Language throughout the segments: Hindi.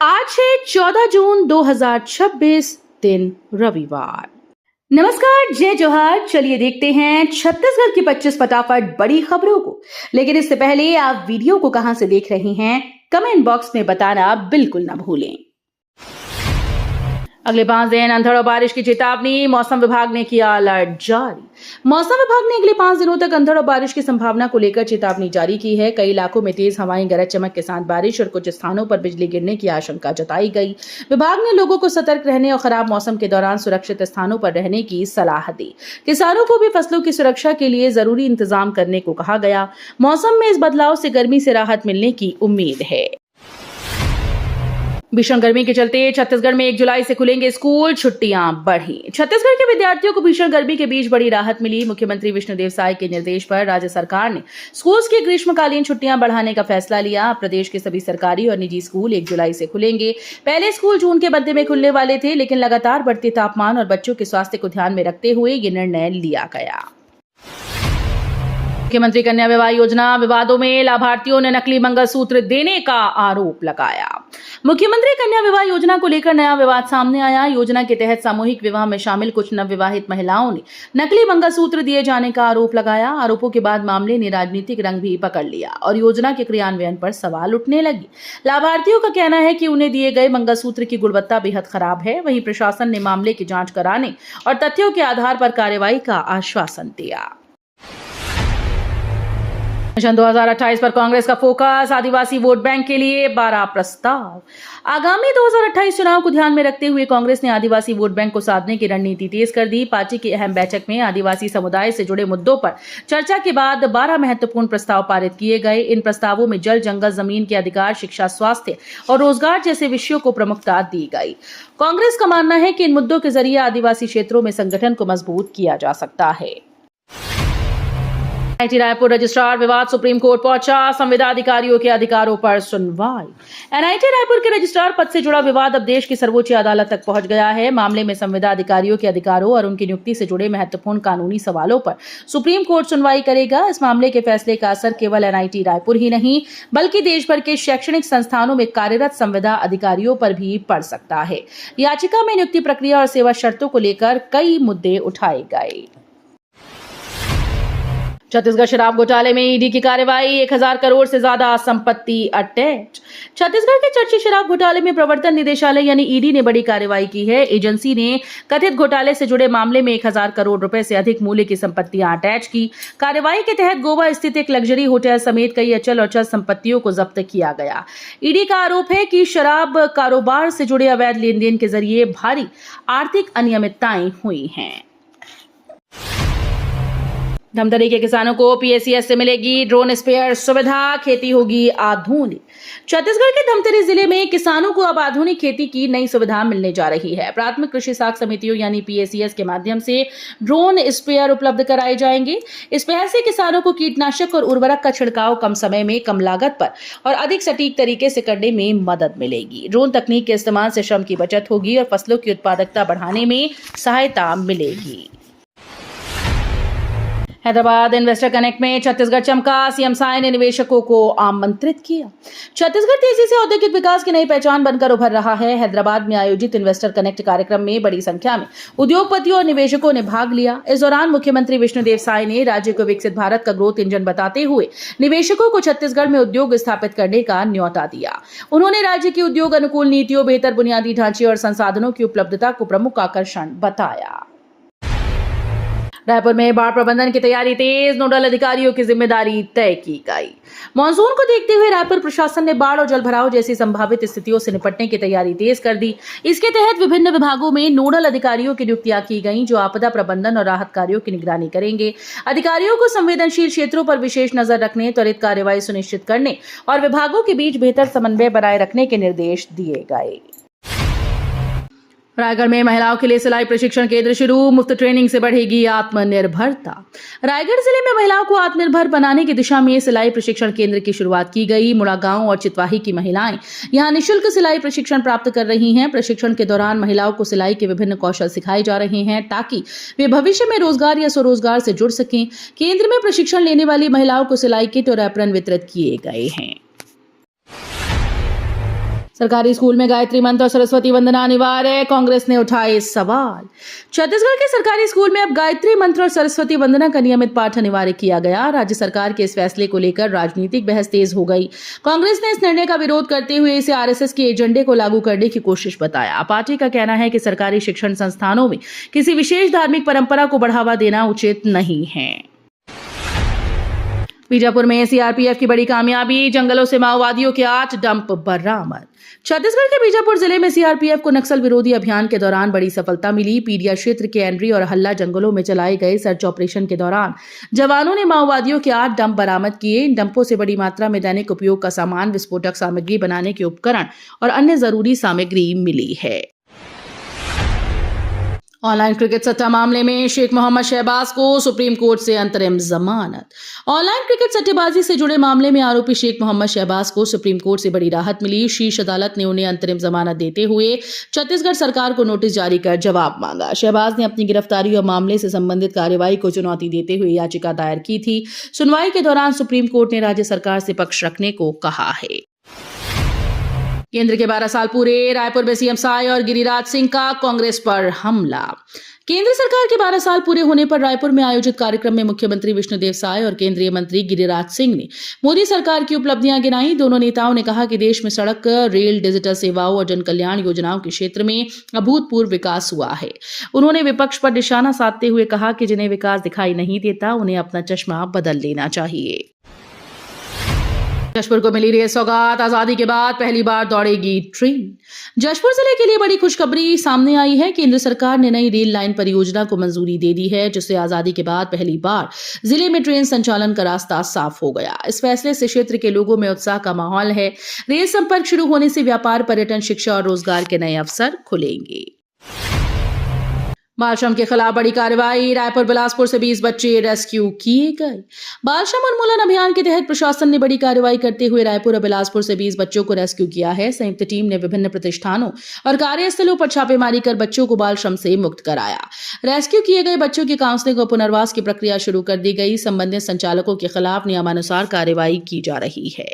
आज है 14 जून 2026 दिन रविवार। नमस्कार, जय जोहार। चलिए देखते हैं छत्तीसगढ़ की 25 फटाफट बड़ी खबरों को। लेकिन इससे पहले आप वीडियो को कहां से देख रहे हैं, कमेंट बॉक्स में बताना बिल्कुल ना भूलें। अगले 5 दिन अंधड़ और बारिश की चेतावनी, मौसम विभाग ने किया अलर्ट जारी। मौसम विभाग ने अगले 5 दिनों तक अंधड़ और बारिश की संभावना को लेकर चेतावनी जारी की है। कई इलाकों में तेज हवाएं, गरज चमक के साथ बारिश और कुछ स्थानों पर बिजली गिरने की आशंका जताई गई। विभाग ने लोगों को सतर्क रहने और खराब मौसम के दौरान सुरक्षित स्थानों पर रहने की सलाह दी। किसानों को भी फसलों की सुरक्षा के लिए जरूरी इंतजाम करने को कहा गया। मौसम में इस बदलाव से गर्मी से राहत मिलने की उम्मीद है। भीषण गर्मी के चलते छत्तीसगढ़ में 1 जुलाई से खुलेंगे स्कूल, छुट्टियां बढ़ी। छत्तीसगढ़ के विद्यार्थियों को भीषण गर्मी के बीच बड़ी राहत मिली। मुख्यमंत्री विष्णुदेव साय के निर्देश पर राज्य सरकार ने स्कूल्स की ग्रीष्मकालीन छुट्टियां बढ़ाने का फैसला लिया। प्रदेश के सभी सरकारी और निजी स्कूल 1 जुलाई से खुलेंगे। पहले स्कूल जून के मध्य में खुलने वाले थे, लेकिन लगातार बढ़ते तापमान और बच्चों के स्वास्थ्य को ध्यान में रखते हुए ये निर्णय लिया गया। मुख्यमंत्री कन्या विवाह योजना विवादों में लाभार्थियों ने नकली मंगलसूत्र देने का आरोप लगाया। मुख्यमंत्री कन्या विवाह योजना को लेकर नया विवाद सामने आया। योजना के तहत सामूहिक विवाह में शामिल कुछ नवविवाहित महिलाओं ने नकली मंगलसूत्र दिए जाने का आरोप लगाया। आरोपों के बाद मामले ने राजनीतिक रंग भी पकड़ लिया और योजना के क्रियान्वयन पर सवाल उठने लगे। लाभार्थियों का कहना है कि उन्हें दिए गए मंगलसूत्र की गुणवत्ता बेहद खराब है। वहीं प्रशासन ने मामले की जांच कराने और तथ्यों के आधार पर कार्रवाई का आश्वासन दिया। मिशन 2028 पर कांग्रेस का फोकस, आदिवासी वोट बैंक के लिए 12 प्रस्ताव। आगामी 2028 चुनाव को ध्यान में रखते हुए कांग्रेस ने आदिवासी वोट बैंक को साधने की रणनीति तेज कर दी। पार्टी की अहम बैठक में आदिवासी समुदाय से जुड़े मुद्दों पर चर्चा के बाद 12 महत्वपूर्ण प्रस्ताव पारित किए गए। इन प्रस्तावों में जल, जंगल, जमीन के अधिकार, शिक्षा, स्वास्थ्य और रोजगार जैसे विषयों को प्रमुखता दी गई। कांग्रेस का मानना है कि इन मुद्दों के जरिए आदिवासी क्षेत्रों में संगठन को मजबूत किया जा सकता है। एनआईटी रायपुर रजिस्ट्रार विवाद सुप्रीम कोर्ट पहुंचा, संविदा अधिकारियों के अधिकारों पर सुनवाई। एनआईटी रायपुर के रजिस्ट्रार पद से जुड़ा विवाद अब देश की सर्वोच्च अदालत तक पहुंच गया है। मामले में संविदा अधिकारियों के अधिकारों और उनकी नियुक्ति से जुड़े महत्वपूर्ण कानूनी सवालों पर सुप्रीम कोर्ट सुनवाई करेगा। इस मामले के फैसले का असर केवल एनआईटी रायपुर ही नहीं, बल्कि देश भर के शैक्षणिक संस्थानों में कार्यरत संविदा अधिकारियों पर भी पड़ सकता है। याचिका में नियुक्ति प्रक्रिया और सेवा शर्तों को लेकर कई मुद्दे उठाए गए। छत्तीसगढ़ शराब घोटाले में ईडी की कार्रवाई, 1000 करोड़ से ज्यादा संपत्ति अटैच। छत्तीसगढ़ के चर्चित शराब घोटाले में प्रवर्तन निदेशालय यानी ईडी ने बड़ी कार्रवाई की है। एजेंसी ने कथित घोटाले से जुड़े मामले में 1000 करोड़ रुपए से अधिक मूल्य की संपत्तियां अटैच की। कार्रवाई के तहत गोवा स्थित एक लग्जरी होटल समेत कई अचल और चल संपत्तियों को जब्त किया गया। ईडी का आरोप है कि शराब कारोबार से जुड़े अवैध लेन देन के जरिए भारी आर्थिक अनियमितताएं हुई हैं। धमतरी के किसानों को पीएसीएस से मिलेगी ड्रोन स्प्रेयर सुविधा, खेती होगी आधुनिक। छत्तीसगढ़ के धमतरी जिले में किसानों को अब आधुनिक खेती की नई सुविधा मिलने जा रही है। प्राथमिक कृषि साख समितियों यानी पीएसीएस के माध्यम से ड्रोन स्प्रेयर उपलब्ध कराए जाएंगे। इस पहल से किसानों को कीटनाशक और उर्वरक का छिड़काव कम समय में, कम लागत पर और अधिक सटीक तरीके से करने में मदद मिलेगी। ड्रोन तकनीक के इस्तेमाल से श्रम की बचत होगी और फसलों की उत्पादकता बढ़ाने में सहायता मिलेगी। हैदराबाद इन्वेस्टर कनेक्ट में छत्तीसगढ़ चमका, सीएम साय ने निवेशकों को आमंत्रित किया। छत्तीसगढ़ तेजी से औद्योगिक विकास की नई पहचान बनकर उभर रहा है। हैदराबाद में आयोजित इन्वेस्टर कनेक्ट कार्यक्रम में बड़ी संख्या में उद्योगपतियों और निवेशकों ने भाग लिया। इस दौरान मुख्यमंत्री विष्णुदेव साय ने राज्य को विकसित भारत का ग्रोथ इंजन बताते हुए निवेशकों को छत्तीसगढ़ में उद्योग स्थापित करने का न्योता दिया। उन्होंने राज्य की उद्योग अनुकूल नीतियों, बेहतर बुनियादी ढांचे और संसाधनों की उपलब्धता को प्रमुख आकर्षण बताया। रायपुर में बाढ़ प्रबंधन की तैयारी तेज, नोडल अधिकारियों की जिम्मेदारी तय की गई। मानसून को देखते हुए रायपुर प्रशासन ने बाढ़ और जलभराव जैसी संभावित स्थितियों से निपटने की तैयारी तेज कर दी। इसके तहत विभिन्न विभागों में नोडल अधिकारियों की नियुक्तियां की गई, जो आपदा प्रबंधन और राहत कार्यों की निगरानी करेंगे। अधिकारियों को संवेदनशील क्षेत्रों पर विशेष नजर रखने, त्वरित कार्रवाई सुनिश्चित करने और विभागों के बीच बेहतर समन्वय बनाए रखने के निर्देश दिए गए। रायगढ़ में महिलाओं के लिए सिलाई प्रशिक्षण केंद्र शुरू, मुफ्त ट्रेनिंग से बढ़ेगी आत्मनिर्भरता। रायगढ़ जिले में महिलाओं को आत्मनिर्भर बनाने की दिशा में सिलाई प्रशिक्षण केंद्र की शुरुआत की गई। मुड़ा गांव और चितवाही की महिलाएं यहां निःशुल्क सिलाई प्रशिक्षण प्राप्त कर रही हैं। प्रशिक्षण के दौरान महिलाओं को सिलाई के विभिन्न कौशल सिखाए जा रहे हैं ताकि वे भविष्य में रोजगार या स्वरोजगार से जुड़ सकें। केंद्र में प्रशिक्षण लेने वाली महिलाओं को सिलाई किट और एप्रन वितरित किए गए हैं। सरकारी स्कूल में गायत्री मंत्र और सरस्वती वंदना अनिवार्य, कांग्रेस ने उठाए सवाल। छत्तीसगढ़ के सरकारी स्कूल में अब गायत्री मंत्र और सरस्वती वंदना का नियमित पाठ अनिवार्य किया गया। राज्य सरकार के इस फैसले को लेकर राजनीतिक बहस तेज हो गई। कांग्रेस ने इस निर्णय का विरोध करते हुए इसे आरएसएस के एजेंडे को लागू करने की कोशिश बताया। पार्टी का कहना है कि सरकारी शिक्षण संस्थानों में किसी विशेष धार्मिक परंपरा को बढ़ावा देना उचित नहीं है। बीजापुर में सीआरपीएफ की बड़ी कामयाबी, जंगलों से माओवादियों के 8 डंप बरामद। छत्तीसगढ़ के बीजापुर जिले में सीआरपीएफ को नक्सल विरोधी अभियान के दौरान बड़ी सफलता मिली। पीडिया क्षेत्र के एंड्री और हल्ला जंगलों में चलाए गए सर्च ऑपरेशन के दौरान जवानों ने माओवादियों के 8 डंप बरामद किए। इन डंपों से बड़ी मात्रा में दैनिक उपयोग का सामान, विस्फोटक सामग्री बनाने के उपकरण और अन्य जरूरी सामग्री मिली है। ऑनलाइन क्रिकेट सट्टा मामले में शेख मोहम्मद शहबाज को सुप्रीम कोर्ट से अंतरिम जमानत। ऑनलाइन क्रिकेट सट्टेबाजी से जुड़े मामले में आरोपी शेख मोहम्मद शहबाज को सुप्रीम कोर्ट से बड़ी राहत मिली। शीर्ष अदालत ने उन्हें अंतरिम जमानत देते हुए छत्तीसगढ़ सरकार को नोटिस जारी कर जवाब मांगा। शहबाज ने अपनी गिरफ्तारी और मामले से संबंधित कार्रवाई को चुनौती देते हुए याचिका दायर की थी। सुनवाई के दौरान सुप्रीम कोर्ट ने राज्य सरकार से पक्ष रखने को कहा है। केंद्र के 12 साल पूरे, रायपुर में सीएम साय और गिरिराज सिंह का कांग्रेस पर हमला। केंद्र सरकार के 12 साल पूरे होने पर रायपुर में आयोजित कार्यक्रम में मुख्यमंत्री विष्णुदेव साय और केंद्रीय मंत्री गिरिराज सिंह ने मोदी सरकार की उपलब्धियां गिनाई। दोनों नेताओं ने कहा कि देश में सड़क, रेल, डिजिटल सेवाओं और जन कल्याण योजनाओं के क्षेत्र में अभूतपूर्व विकास हुआ है। उन्होंने विपक्ष पर निशाना साधते हुए कहा कि जिन्हें विकास दिखाई नहीं देता उन्हें अपना चश्मा बदल लेना चाहिए। जशपुर को मिली रही सौगात, आजादी के बाद पहली बार दौड़ेगी ट्रेन। जशपुर जिले के लिए बड़ी खुशखबरी सामने आई है। केंद्र सरकार ने नई रेल लाइन परियोजना को मंजूरी दे दी है, जिससे आजादी के बाद पहली बार जिले में ट्रेन संचालन का रास्ता साफ हो गया। इस फैसले से क्षेत्र के लोगों में उत्साह का माहौल है। रेल संपर्क शुरू होने से व्यापार, पर्यटन, शिक्षा और रोजगार के नए अवसर खुलेंगे। बालश्रम के खिलाफ बड़ी कार्रवाई, रायपुर बिलासपुर से 20 बच्चे रेस्क्यू किए गए। बालश्रम उन्मूलन अभियान के तहत प्रशासन ने बड़ी कार्रवाई करते हुए रायपुर और बिलासपुर से 20 बच्चों को रेस्क्यू किया है। संयुक्त टीम ने विभिन्न प्रतिष्ठानों और कार्यस्थलों पर छापेमारी कर बच्चों को बालश्रम से मुक्त कराया। रेस्क्यू किए गए बच्चों की काउंसलिंग और पुनर्वास की प्रक्रिया शुरू कर दी गई। संबंधित संचालकों के खिलाफ नियमानुसार कार्रवाई की जा रही है।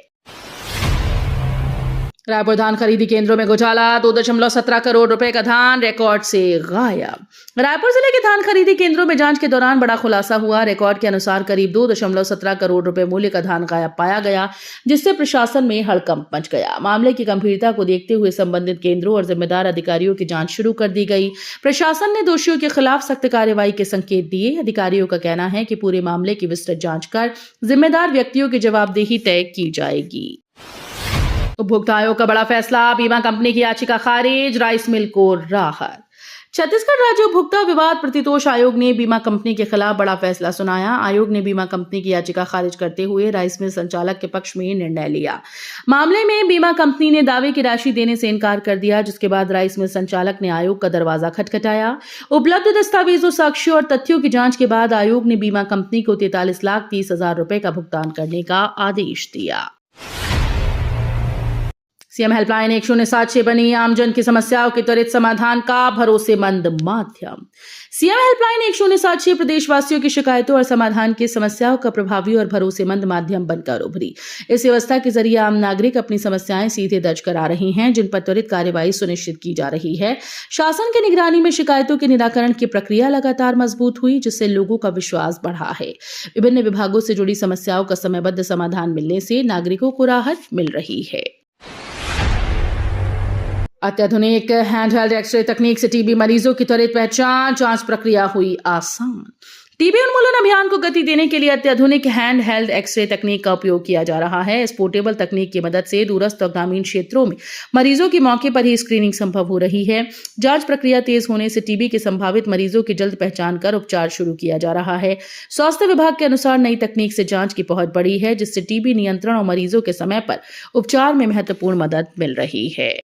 रायपुर धान खरीदी केंद्रों में घोटाला, 2.17 करोड़ रुपए का धान रिकॉर्ड से गायब। रायपुर जिले के धान खरीदी केंद्रों में जांच के दौरान बड़ा खुलासा हुआ। रिकॉर्ड के अनुसार करीब 2.17 करोड़ रुपए मूल्य का धान गायब पाया गया, जिससे प्रशासन में हड़कंप मच गया। मामले की गंभीरता को देखते हुए संबंधित केंद्रों और जिम्मेदार अधिकारियों की जांच शुरू कर दी गई। प्रशासन ने दोषियों के खिलाफ सख्त कार्रवाई के संकेत दिए। अधिकारियों का कहना है कि पूरे मामले की विस्तृत जांच कर जिम्मेदार व्यक्तियों की जवाबदेही तय की जाएगी। उपभोक्ता आयोग का बड़ा फैसला, बीमा कंपनी की याचिका खारिज, राइस मिल को राहत। छत्तीसगढ़ राज्य उपभोक्ता विवाद प्रतितोष आयोग ने बीमा कंपनी के खिलाफ बड़ा फैसला सुनाया। आयोग ने बीमा कंपनी की याचिका खारिज करते हुए राइस मिल संचालक के पक्ष में निर्णय लिया। मामले में बीमा कंपनी ने दावे की राशि देने से इनकार कर दिया, जिसके बाद राइस मिल संचालक ने आयोग का दरवाजा खटखटाया। उपलब्ध दस्तावेजों, साक्ष्यों और तथ्यों की जांच के बाद आयोग ने बीमा कंपनी को 43,30,000 रुपए का भुगतान करने का आदेश दिया। सीएम हेल्पलाइन 1076 बनी आमजन की समस्याओं के त्वरित समाधान का भरोसेमंद माध्यम। सीएम हेल्पलाइन 1076 प्रदेशवासियों की शिकायतों और समाधान की समस्याओं का प्रभावी और भरोसेमंद माध्यम बनकर उभरी। इस व्यवस्था के जरिए आम नागरिक अपनी समस्याएं सीधे दर्ज करा रहे हैं, जिन पर त्वरित कार्रवाई सुनिश्चित की जा रही है। शासन की निगरानी में शिकायतों के निराकरण की प्रक्रिया लगातार मजबूत हुई, जिससे लोगों का विश्वास बढ़ा है। विभिन्न विभागों से जुड़ी समस्याओं का समयबद्ध समाधान मिलने से नागरिकों को राहत मिल रही है। अत्याधुनिक हैंडहेल्ड एक्सरे तकनीक से टीबी मरीजों की त्वरित पहचान, जांच प्रक्रिया हुई आसान। टीबी उन्मूलन अभियान को गति देने के लिए अत्याधुनिक हैंडहेल्ड एक्सरे तकनीक का उपयोग किया जा रहा है। इस पोर्टेबल तकनीक की मदद से दूरस्थ और ग्रामीण क्षेत्रों में मरीजों की मौके पर ही स्क्रीनिंग संभव हो रही है। जांच प्रक्रिया तेज होने से टीबी के संभावित मरीजों की जल्द पहचान कर उपचार शुरू किया जा रहा है। स्वास्थ्य विभाग के अनुसार नई तकनीक से जांच की पहुंच बढ़ी है, जिससे टीबी नियंत्रण और मरीजों के समय पर उपचार में महत्वपूर्ण मदद मिल रही है।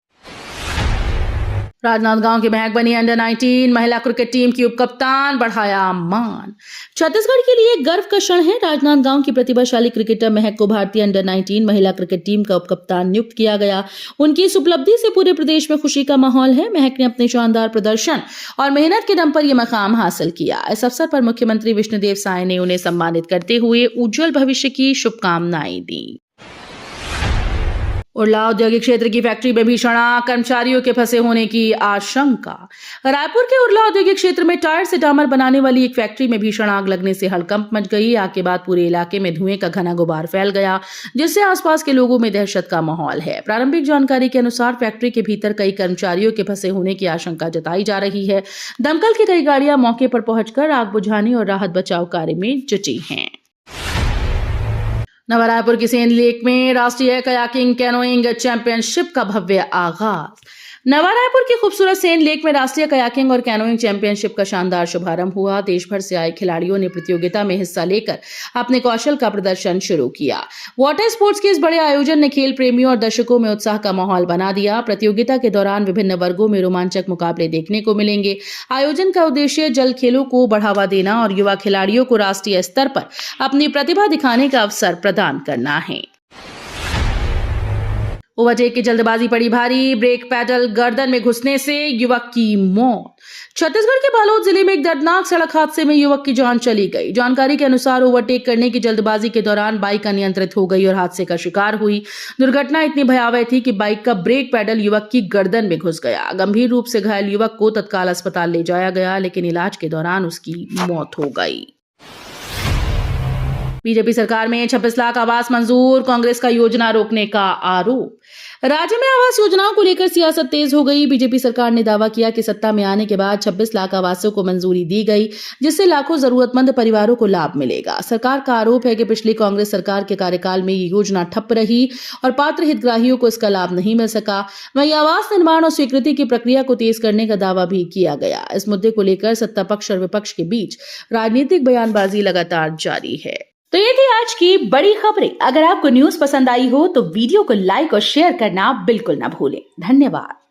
राजनांदगांव की महक बनी अंडर 19 महिला क्रिकेट टीम की उपकप्तान, बढ़ाया मान। छत्तीसगढ़ के लिए गर्व का क्षण है। राजनांदगांव की प्रतिभाशाली क्रिकेटर महक को भारतीय अंडर 19 महिला क्रिकेट टीम का उपकप्तान नियुक्त किया गया। उनकी इस उपलब्धि से पूरे प्रदेश में खुशी का माहौल है। महक ने अपने शानदार प्रदर्शन और मेहनत के दम पर यह मकाम हासिल किया। इस अवसर पर मुख्यमंत्री विष्णुदेव साय ने उन्हें सम्मानित करते हुए उज्जवल भविष्य की शुभकामनाएं दी। उरला औद्योगिक क्षेत्र की फैक्ट्री में भीषण आग, कर्मचारियों के फंसे होने की आशंका। रायपुर के उरला औद्योगिक क्षेत्र में टायर से डामर बनाने वाली एक फैक्ट्री में भीषण आग लगने से हड़कंप मच गई। आग के बाद पूरे इलाके में धुएं का घना गुबार फैल गया, जिससे आसपास के लोगों में दहशत का माहौल है। प्रारंभिक जानकारी के अनुसार फैक्ट्री के भीतर कई कर्मचारियों के फंसे होने की आशंका जताई जा रही है। दमकल की कई गाड़ियां मौके पर पहुंचकर आग बुझाने और राहत बचाव कार्य में जुटी हैं। नवा रायपुर की सेन लेक में राष्ट्रीय कयाकिंग कैनोइंग चैंपियनशिप का भव्य आगाज। नवा रायपुर की खूबसूरत सेन लेक में राष्ट्रीय कयाकिंग और कैनोइंग चैंपियनशिप का शानदार शुभारंभ हुआ। देश भर से आए खिलाड़ियों ने प्रतियोगिता में हिस्सा लेकर अपने कौशल का प्रदर्शन शुरू किया। वाटर स्पोर्ट्स के इस बड़े आयोजन ने खेल प्रेमियों और दर्शकों में उत्साह का माहौल बना दिया। प्रतियोगिता के दौरान विभिन्न वर्गों में रोमांचक मुकाबले देखने को मिलेंगे। आयोजन का उद्देश्य जल खेलों को बढ़ावा देना और युवा खिलाड़ियों को राष्ट्रीय स्तर पर अपनी प्रतिभा दिखाने का अवसर प्रदान करना है। ओवरटेक की जल्दबाजी पड़ी भारी, ब्रेक पैडल गर्दन में घुसने से युवक की मौत। छत्तीसगढ़ के बालोद जिले में एक दर्दनाक सड़क हादसे में युवक की जान चली गई। जानकारी के अनुसार ओवरटेक करने की जल्दबाजी के दौरान बाइक अनियंत्रित हो गई और हादसे का शिकार हुई। दुर्घटना इतनी भयावह थी कि बाइक का ब्रेक पैडल युवक की गर्दन में घुस गया। गंभीर रूप से घायल युवक को तत्काल अस्पताल ले जाया गया, लेकिन इलाज के दौरान उसकी मौत हो गई। बीजेपी सरकार में 26 लाख आवास मंजूर, कांग्रेस का योजना रोकने का आरोप। राज्य में आवास योजनाओं को लेकर सियासत तेज हो गई। बीजेपी सरकार ने दावा किया कि सत्ता में आने के बाद 26 लाख आवासों को मंजूरी दी गई, जिससे लाखों जरूरतमंद परिवारों को लाभ मिलेगा। सरकार का आरोप है कि पिछली कांग्रेस सरकार के कार्यकाल में ये योजना ठप रही और पात्र हितग्राहियों को इसका लाभ नहीं मिल सका। वहीं आवास निर्माण और स्वीकृति की प्रक्रिया को तेज करने का दावा भी किया गया। इस मुद्दे को लेकर सत्ता पक्ष और विपक्ष के बीच राजनीतिक बयानबाजी लगातार जारी है। तो ये थी आज की बड़ी खबरें। अगर आपको न्यूज पसंद आई हो तो वीडियो को लाइक और शेयर करना बिल्कुल ना भूलें। धन्यवाद।